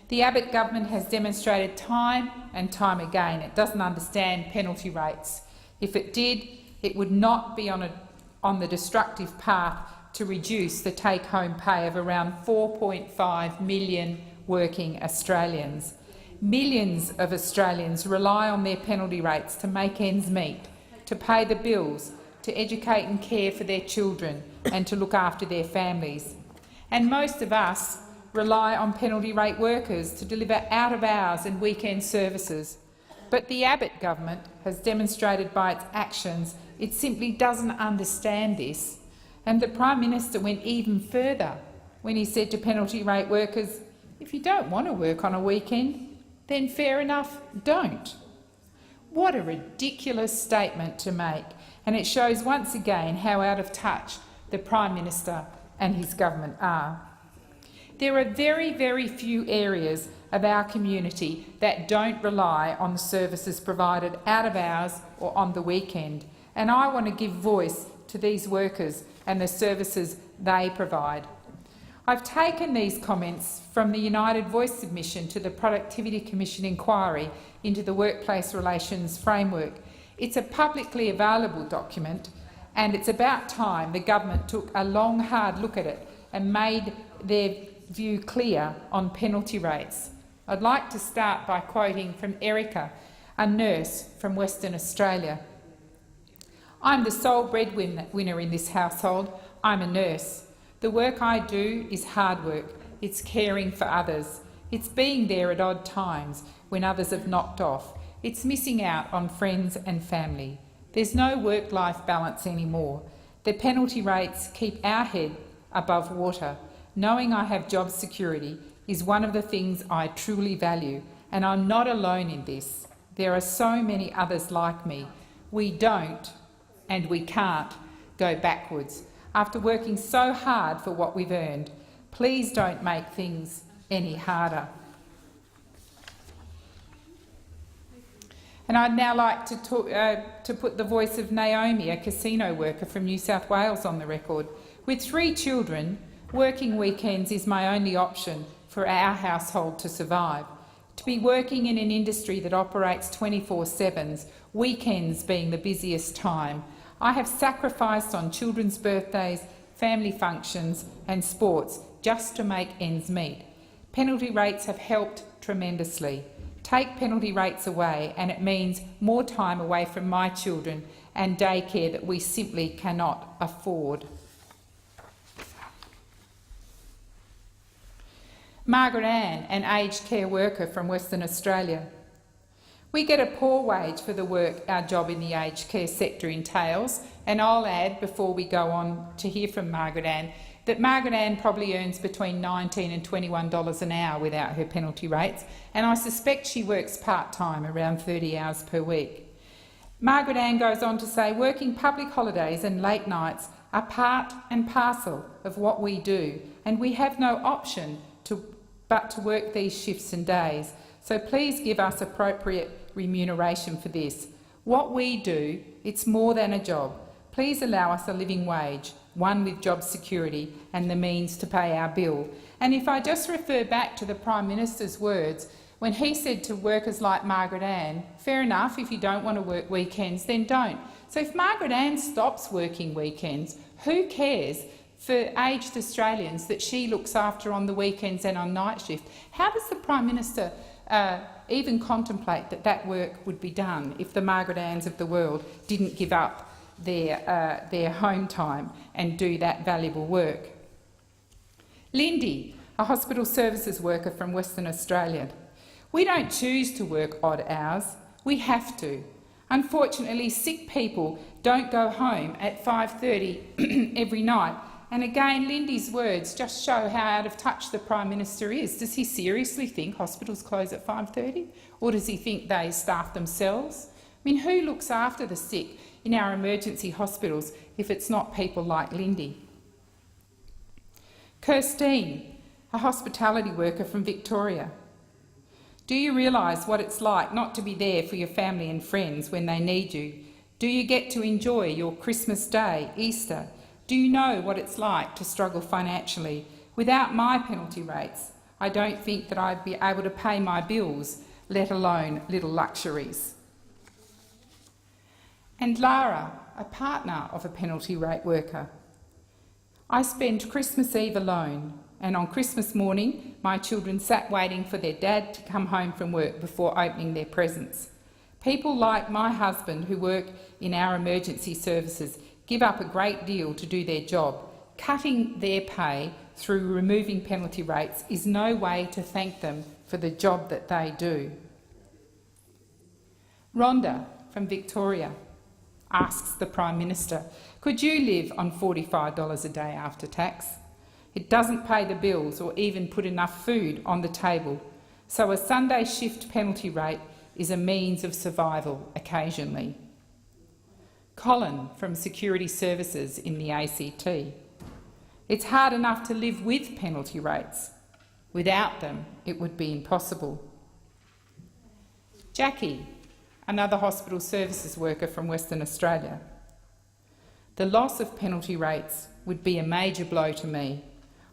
The Abbott government has demonstrated time and time again it doesn't understand penalty rates. If it did, it would not be on the destructive path to reduce the take-home pay of around 4.5 million working Australians. Millions of Australians rely on their penalty rates to make ends meet, to pay the bills, to educate and care for their children and to look after their families. And most of us rely on penalty rate workers to deliver out-of-hours and weekend services. But the Abbott government has demonstrated by its actions it simply doesn't understand this. And the Prime Minister went even further when he said to penalty rate workers, if you don't want to work on a weekend, then fair enough, don't. What a ridiculous statement to make, and it shows once again how out of touch the Prime Minister and his government are. There are very, very few areas of our community that don't rely on the services provided out of hours or on the weekend, and I want to give voice to these workers and the services they provide. I've taken these comments from the United Voice submission to the Productivity Commission inquiry into the workplace relations framework. It's a publicly available document, and it's about time the government took a long, hard look at it and made their view clear on penalty rates. I'd like to start by quoting from Erica, a nurse from Western Australia. I'm the sole breadwinner in this household. I'm a nurse. The work I do is hard work. It's caring for others. It's being there at odd times when others have knocked off. It's missing out on friends and family. There's no work-life balance anymore. The penalty rates keep our head above water. Knowing I have job security is one of the things I truly value, and I'm not alone in this. There are so many others like me. We don't and we can't go backwards. After working so hard for what we've earned, please don't make things any harder. And I'd now like to put the voice of Naomi, a casino worker from New South Wales, on the record. With 3 children, working weekends is my only option for our household to survive. To be working in an industry that operates 24/7, weekends being the busiest time, I have sacrificed on children's birthdays, family functions and sports just to make ends meet. Penalty rates have helped tremendously. Take penalty rates away and it means more time away from my children and daycare that we simply cannot afford. Margaret Ann, an aged care worker from Western Australia. We get a poor wage for the work our job in the aged care sector entails, and I'll add, before we go on to hear from Margaret Ann, that Margaret Ann probably earns between $19 and $21 an hour without her penalty rates, and I suspect she works part-time, around 30 hours per week. Margaret Ann goes on to say, working public holidays and late nights are part and parcel of what we do, and we have no option but to work these shifts and days. So please give us appropriate remuneration for this. What we do, it's more than a job. Please allow us a living wage, one with job security and the means to pay our bill. And if I just refer back to the Prime Minister's words, when he said to workers like Margaret Ann, fair enough, if you don't want to work weekends, then don't. So if Margaret Ann stops working weekends, who cares for aged Australians that she looks after on the weekends and on night shift? How does the Prime Minister even contemplate that that work would be done if the Margaret Anns of the world didn't give up their home time and do that valuable work? Lindy, a hospital services worker from Western Australia. We don't choose to work odd hours. We have to. Unfortunately, sick people don't go home at 5:30 every night. And again, Lindy's words just show how out of touch the Prime Minister is. Does he seriously think hospitals close at 5:30? Or does he think they staff themselves? I mean, who looks after the sick in our emergency hospitals if it's not people like Lindy? Kirstine, a hospitality worker from Victoria. Do you realise what it's like not to be there for your family and friends when they need you? Do you get to enjoy your Christmas Day, Easter? Do you know what it's like to struggle financially? Without my penalty rates, I don't think that I'd be able to pay my bills, let alone little luxuries. And Lara, a partner of a penalty rate worker. I spend Christmas Eve alone, and on Christmas morning my children sat waiting for their dad to come home from work before opening their presents. People like my husband who work in our emergency services give up a great deal to do their job. Cutting their pay through removing penalty rates is no way to thank them for the job that they do. Rhonda from Victoria asks the Prime Minister, could you live on $45 a day after tax? It doesn't pay the bills or even put enough food on the table, so a Sunday shift penalty rate is a means of survival occasionally. Colin from Security Services in the ACT. It's hard enough to live with penalty rates. Without them, it would be impossible. Jackie, another hospital services worker from Western Australia. The loss of penalty rates would be a major blow to me.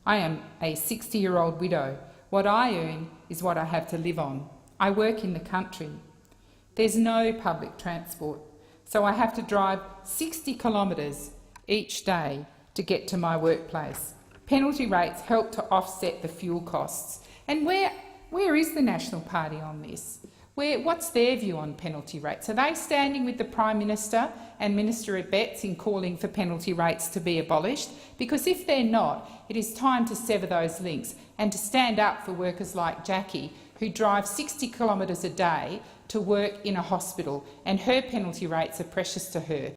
I am a 60-year-old widow. What I earn is what I have to live on. I work in the country. There's no public transport, so I have to drive 60 kilometres each day to get to my workplace. Penalty rates help to offset the fuel costs. And where is the National Party on this? What's their view on penalty rates? Are they standing with the Prime Minister and Minister Abetz in calling for penalty rates to be abolished? Because if they're not, it is time to sever those links and to stand up for workers like Jackie, who drive 60 kilometres a day to work in a hospital, and her penalty rates are precious to her.